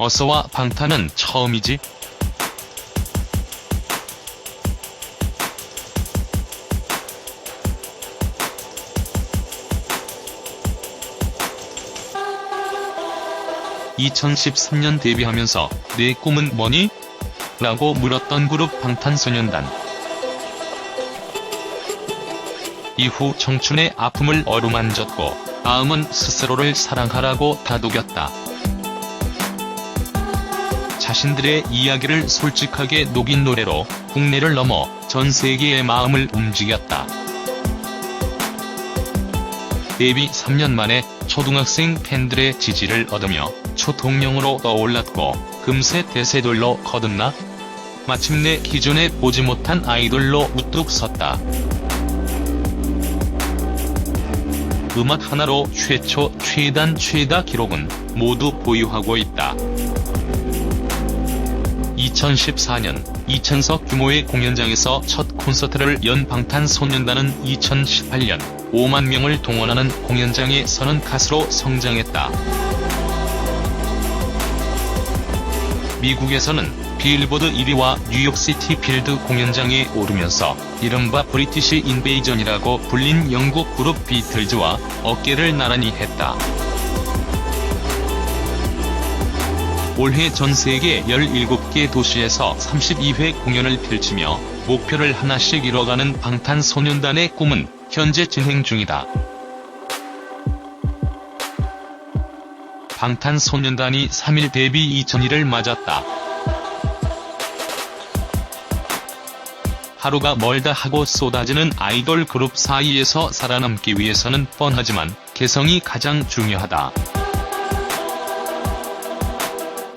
어서와 방탄은 처음이지. (2013년) 데뷔하면서 내 꿈은 뭐니? 라고 물었던 그룹 방탄소년단. 이후 청춘의 아픔을 어루만졌고 다음은 스스로를 사랑하라고 다독였다. 자신들의 이야기를 솔직하게 녹인 노래로 국내를 넘어 전 세계의 마음을 움직였다. 데뷔 3년 만에 초등학생 팬들의 지지를 얻으며 초통령으로 떠올랐고 금세 대세돌로 거듭나 마침내 기존에 보지 못한 아이돌로 우뚝 섰다. 음악 하나로 최초, 최단, 최다 기록은 모두 보유하고 있다. 2014년 2,000석 규모의 공연장에서 첫 콘서트를 연 방탄소년단은 2018년 5만 명을 동원하는 공연장에 서는 가수로 성장했다. 미국에서는 빌보드 1위와 뉴욕시티 필드 공연장에 오르면서 이른바 브리티시 인베이전이라고 불린 영국 그룹 비틀즈와 어깨를 나란히 했다. 올해 전 세계 17개 도시에서 32회 공연을 펼치며 목표를 하나씩 이뤄가는 방탄소년단의 꿈은 현재 진행 중이다. 방탄소년단이 3일 데뷔 2000일을 맞았다. 하루가 멀다 하고 쏟아지는 아이돌 그룹 사이에서 살아남기 위해서는 뻔하지만 개성이 가장 중요하다.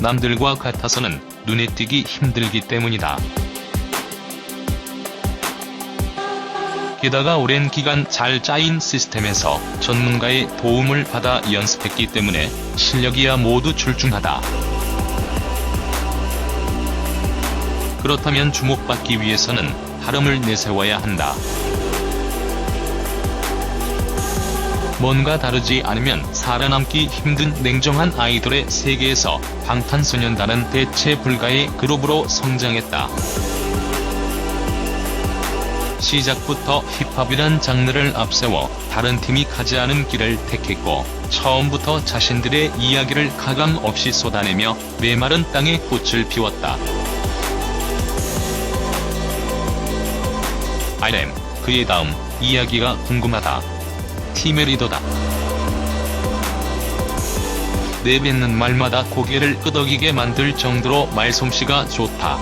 남들과 같아서는 눈에 띄기 힘들기 때문이다. 게다가 오랜 기간 잘 짜인 시스템에서 전문가의 도움을 받아 연습했기 때문에 실력이야 모두 출중하다. 그렇다면 주목받기 위해서는 다름을 내세워야 한다. 뭔가 다르지 않으면 살아남기 힘든 냉정한 아이돌의 세계에서 방탄소년단은 대체 불가의 그룹으로 성장했다. 시작부터 힙합이란 장르를 앞세워 다른 팀이 가지 않은 길을 택했고 처음부터 자신들의 이야기를 가감 없이 쏟아내며 메마른 땅에 꽃을 피웠다. RM, 그의 다음 이야기가 궁금하다. 팀의 리더다. 내뱉는 말마다 고개를 끄덕이게 만들 정도로 말솜씨가 좋다.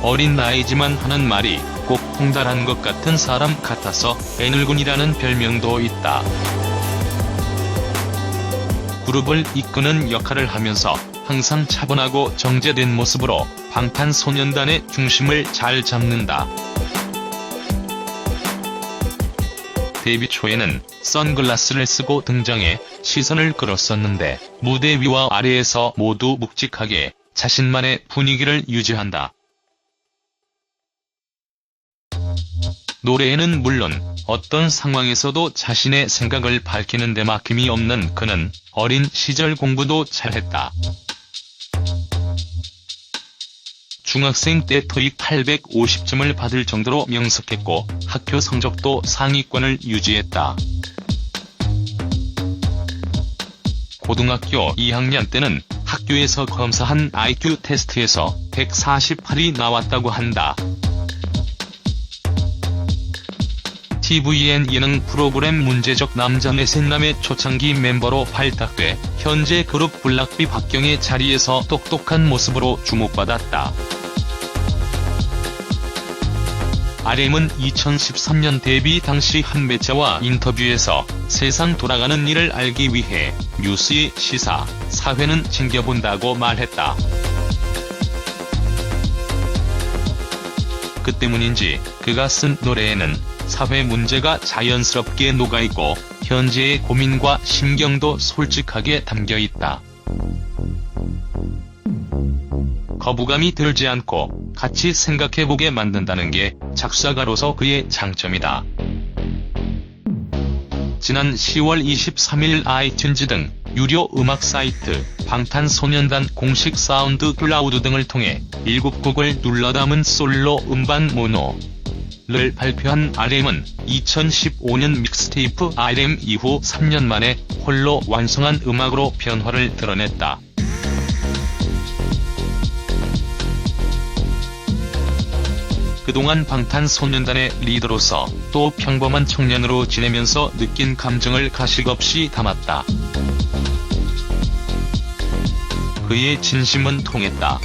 어린 나이지만 하는 말이 꼭 통달한 것 같은 사람 같아서 애늙은이라는 별명도 있다. 그룹을 이끄는 역할을 하면서 항상 차분하고 정제된 모습으로 방탄소년단의 중심을 잘 잡는다. 데뷔 초에는 선글라스를 쓰고 등장해 시선을 끌었었는데 무대 위와 아래에서 모두 묵직하게 자신만의 분위기를 유지한다. 노래에는 물론 어떤 상황에서도 자신의 생각을 밝히는 데 막힘이 없는 그는 어린 시절 공부도 잘했다. 중학생 때 토익 850점을 받을 정도로 명석했고 학교 성적도 상위권을 유지했다. 고등학교 2학년 때는 학교에서 검사한 IQ 테스트에서 148이 나왔다고 한다. tvN 예능 프로그램 문제적 남자 넷셋남의 초창기 멤버로 발탁돼 현재 그룹 블락비 박경의 자리에서 똑똑한 모습으로 주목받았다. RM은 2013년 데뷔 당시 한 매체와 인터뷰에서 세상 돌아가는 일을 알기 위해 뉴스의 시사, 사회는 챙겨본다고 말했다. 그 때문인지 그가 쓴 노래에는 사회 문제가 자연스럽게 녹아있고 현재의 고민과 심경도 솔직하게 담겨있다. 거부감이 들지 않고 같이 생각해보게 만든다는 게 작사가로서 그의 장점이다. 지난 10월 23일 아이튠즈 등 유료 음악 사이트 방탄소년단 공식 사운드 클라우드 등을 통해 7곡을 눌러 담은 솔로 음반 모노를 발표한 RM은 2015년 믹스테이프 RM 이후 3년 만에 홀로 완성한 음악으로 변화를 드러냈다. 그동안 방탄소년단의 리더로서 또 평범한 청년으로 지내면서 느낀 감정을 가식 없이 담았다. 그의 진심은 통했다.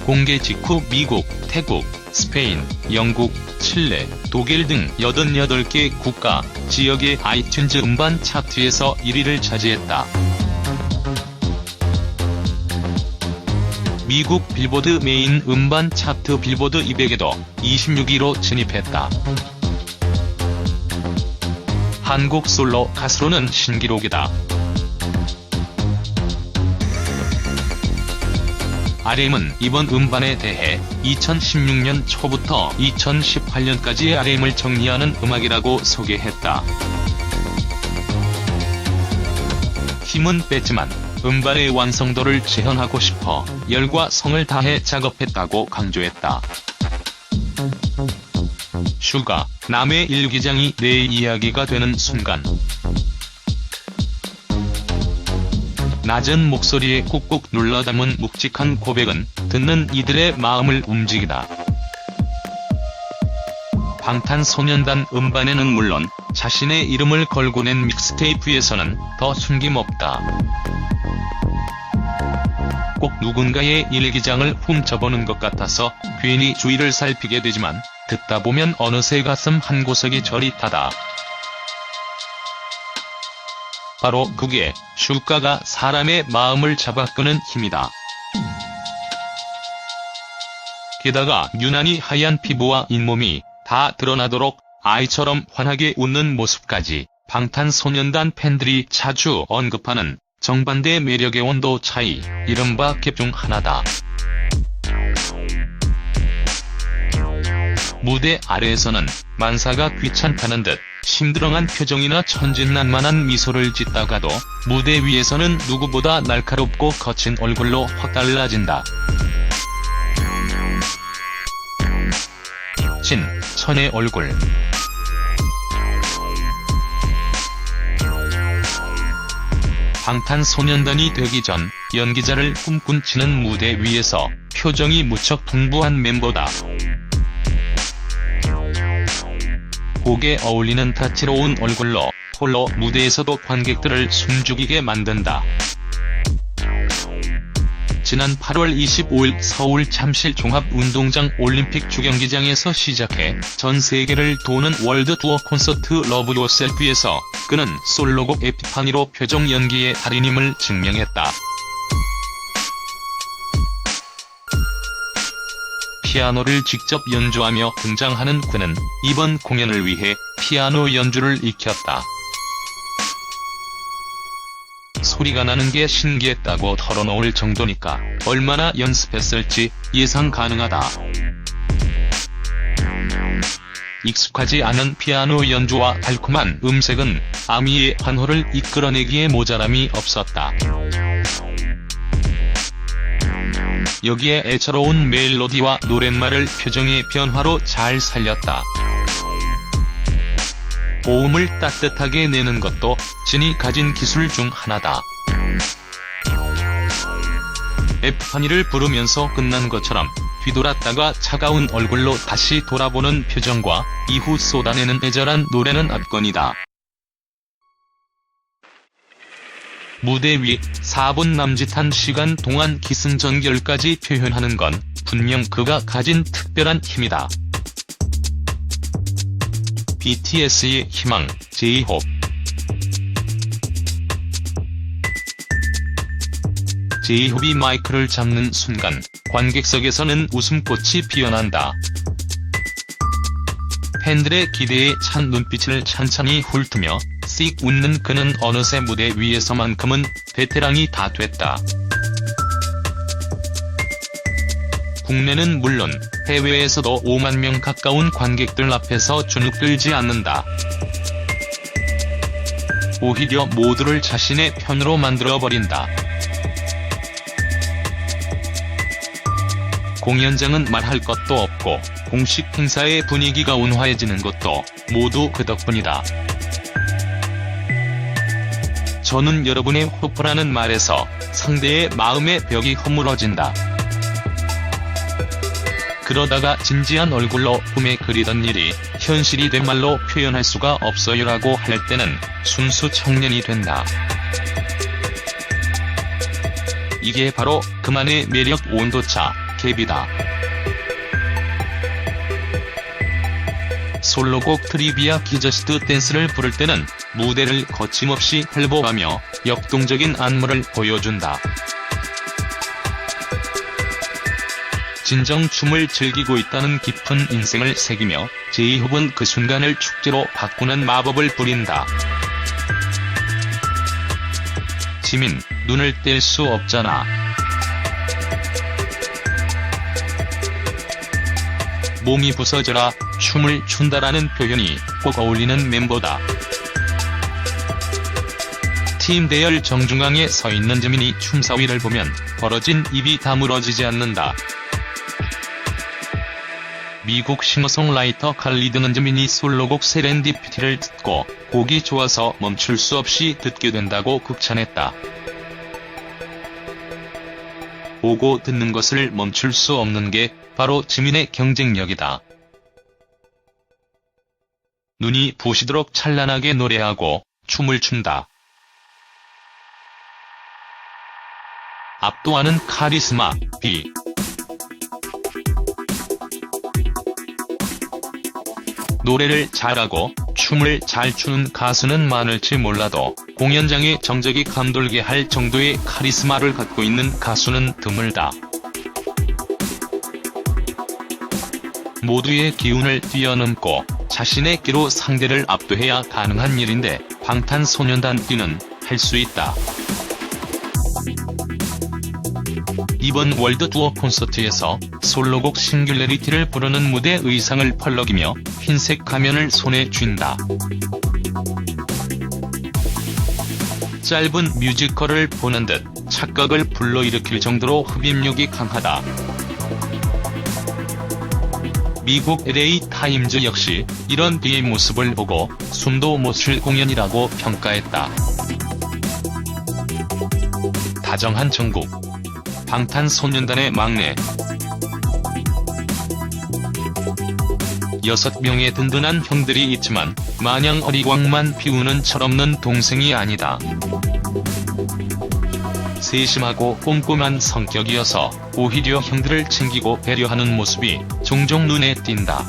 공개 직후 미국, 태국, 스페인, 영국, 칠레, 독일 등 88개 국가, 지역의 아이튠즈 음반 차트에서 1위를 차지했다. 미국 빌보드 메인 음반 차트 빌보드 200에도 26위로 진입했다. 한국 솔로 가수로는 신기록이다. RM은 이번 음반에 대해 2016년 초부터 2018년까지의 RM을 정리하는 음악이라고 소개했다. 힘은 뺐지만 음반의 완성도를 재현하고 싶어 열과 성을 다해 작업했다고 강조했다. 슈가, 남의 일기장이 내 이야기가 되는 순간. 낮은 목소리에 꾹꾹 눌러 담은 묵직한 고백은 듣는 이들의 마음을 움직이다. 방탄소년단 음반에는 물론 자신의 이름을 걸고 낸 믹스테이프에서는 더 숨김없다. 꼭 누군가의 일기장을 훔쳐보는 것 같아서 괜히 주위를 살피게 되지만 듣다 보면 어느새 가슴 한구석이 저릿하다. 바로 그게 슈가가 사람의 마음을 잡아끄는 힘이다. 게다가 유난히 하얀 피부와 잇몸이 다 드러나도록 아이처럼 환하게 웃는 모습까지 방탄소년단 팬들이 자주 언급하는 정반대 매력의 온도 차이, 이른바 갭 중 하나다. 무대 아래에서는 만사가 귀찮다는 듯 심드렁한 표정이나 천진난만한 미소를 짓다가도 무대 위에서는 누구보다 날카롭고 거친 얼굴로 확 달라진다. 천의 얼굴. 방탄소년단이 되기 전 연기자를 꿈꾼 치는 무대 위에서 표정이 무척 풍부한 멤버다. 곡에 어울리는 다채로운 얼굴로 홀로 무대에서도 관객들을 숨죽이게 만든다. 지난 8월 25일 서울 잠실 종합운동장 올림픽 주경기장에서 시작해 전 세계를 도는 월드 투어 콘서트 러브 요셀프에서 그는 솔로곡 에피파니로 표정 연기의 달인임을 증명했다. 피아노를 직접 연주하며 등장하는 그는 이번 공연을 위해 피아노 연주를 익혔다. 소리가 나는 게 신기했다고 털어놓을 정도니까 얼마나 연습했을지 예상 가능하다. 익숙하지 않은 피아노 연주와 달콤한 음색은 아미의 환호를 이끌어내기에 모자람이 없었다. 여기에 애처로운 멜로디와 노랫말을 표정의 변화로 잘 살렸다. 고음을 따뜻하게 내는 것도 진이 가진 기술 중 하나다. 에피파니를 부르면서 끝난 것처럼 뒤돌았다가 차가운 얼굴로 다시 돌아보는 표정과 이후 쏟아내는 애절한 노래는 압권이다. 무대 위 4분 남짓한 시간 동안 기승전결까지 표현하는 건 분명 그가 가진 특별한 힘이다. BTS의 희망, J-Hope. J-Hope이 마이크를 잡는 순간 관객석에서는 웃음꽃이 피어난다. 팬들의 기대에 찬 눈빛을 찬찬히 훑으며 씩 웃는 그는 어느새 무대 위에서만큼은 베테랑이 다 됐다. 국내는 물론 해외에서도 5만 명 가까운 관객들 앞에서 주눅들지 않는다. 오히려 모두를 자신의 편으로 만들어버린다. 공연장은 말할 것도 없고 공식 행사의 분위기가 온화해지는 것도 모두 그 덕분이다. 저는 여러분의 호프라는 말에서 상대의 마음의 벽이 허물어진다. 그러다가 진지한 얼굴로 꿈에 그리던 일이 현실이 된 말로 표현할 수가 없어요라고 할 때는 순수 청년이 된다. 이게 바로 그만의 매력 온도차, 갭이다. 솔로곡 트리비아 기저스트 댄스를 부를 때는 무대를 거침없이 활보하며 역동적인 안무를 보여준다. 진정 춤을 즐기고 있다는 깊은 인생을 새기며 제이홉은 그 순간을 축제로 바꾸는 마법을 부린다. 지민, 눈을 뗄 수 없잖아. 몸이 부서져라 춤을 춘다라는 표현이 꼭 어울리는 멤버다. 팀 대열 정중앙에 서 있는 지민이 춤사위를 보면 벌어진 입이 다물어지지 않는다. 미국 싱어송라이터 칼리드는 지민이 솔로곡 세렌디피티를 듣고 곡이 좋아서 멈출 수 없이 듣게 된다고 극찬했다. 보고 듣는 것을 멈출 수 없는 게 바로 지민의 경쟁력이다. 눈이 부시도록 찬란하게 노래하고 춤을 춘다. 압도하는 카리스마, B. 노래를 잘하고 춤을 잘 추는 가수는 많을지 몰라도 공연장의 정적이 감돌게 할 정도의 카리스마를 갖고 있는 가수는 드물다. 모두의 기운을 뛰어넘고 자신의 끼로 상대를 압도해야 가능한 일인데 방탄소년단 B는 할 수 있다. 이번 월드 투어 콘서트에서 솔로곡 싱귤레리티를 부르는 무대 의상을 펄럭이며 흰색 가면을 손에 쥔다. 짧은 뮤지컬을 보는 듯 착각을 불러일으킬 정도로 흡입력이 강하다. 미국 LA 타임즈 역시 이런 B의 모습을 보고 숨도 못 쉴 공연이라고 평가했다. 다정한 정국, 방탄소년단의 막내. 6명의 든든한 형들이 있지만 마냥 어리광만 피우는 철없는 동생이 아니다. 세심하고 꼼꼼한 성격이어서 오히려 형들을 챙기고 배려하는 모습이 종종 눈에 띈다.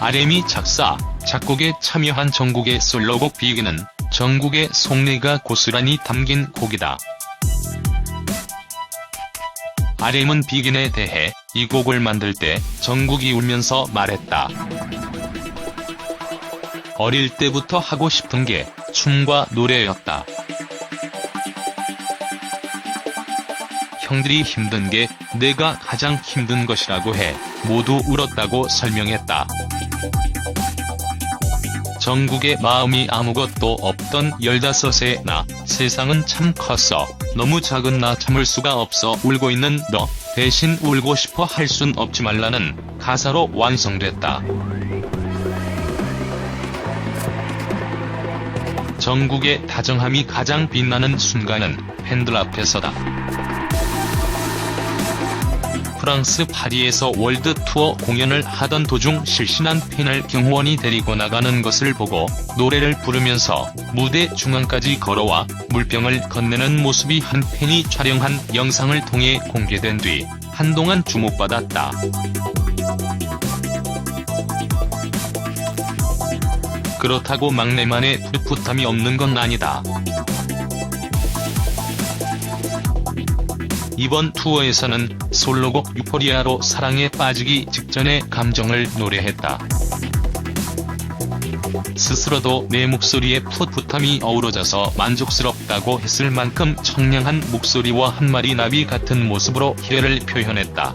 RM이 작사, 작곡에 참여한 정국의 솔로곡 비기는 정국의 속내가 고스란히 담긴 곡이다. RM은 비긴에 대해 이 곡을 만들 때 정국이 울면서 말했다. 어릴 때부터 하고 싶은 게 춤과 노래였다. 형들이 힘든 게 내가 가장 힘든 것이라고 해 모두 울었다고 설명했다. 정국의 마음이 아무것도 없던 15세 나, 세상은 참 컸어. 너무 작은 나 참을 수가 없어 울고 있는 너, 대신 울고 싶어 할 순 없지 말라는 가사로 완성됐다. 정국의 다정함이 가장 빛나는 순간은 팬들 앞에서다. 프랑스 파리에서 월드 투어 공연을 하던 도중 실신한 팬을 경호원이 데리고 나가는 것을 보고 노래를 부르면서 무대 중앙까지 걸어와 물병을 건네는 모습이 한 팬이 촬영한 영상을 통해 공개된 뒤 한동안 주목받았다. 그렇다고 막내만의 풋풋함이 없는 건 아니다. 이번 투어에서는 솔로곡 유포리아로 사랑에 빠지기 직전의 감정을 노래했다. 스스로도 내 목소리에 풋풋함이 어우러져서 만족스럽다고 했을 만큼 청량한 목소리와 한 마리 나비 같은 모습으로 희애를 표현했다.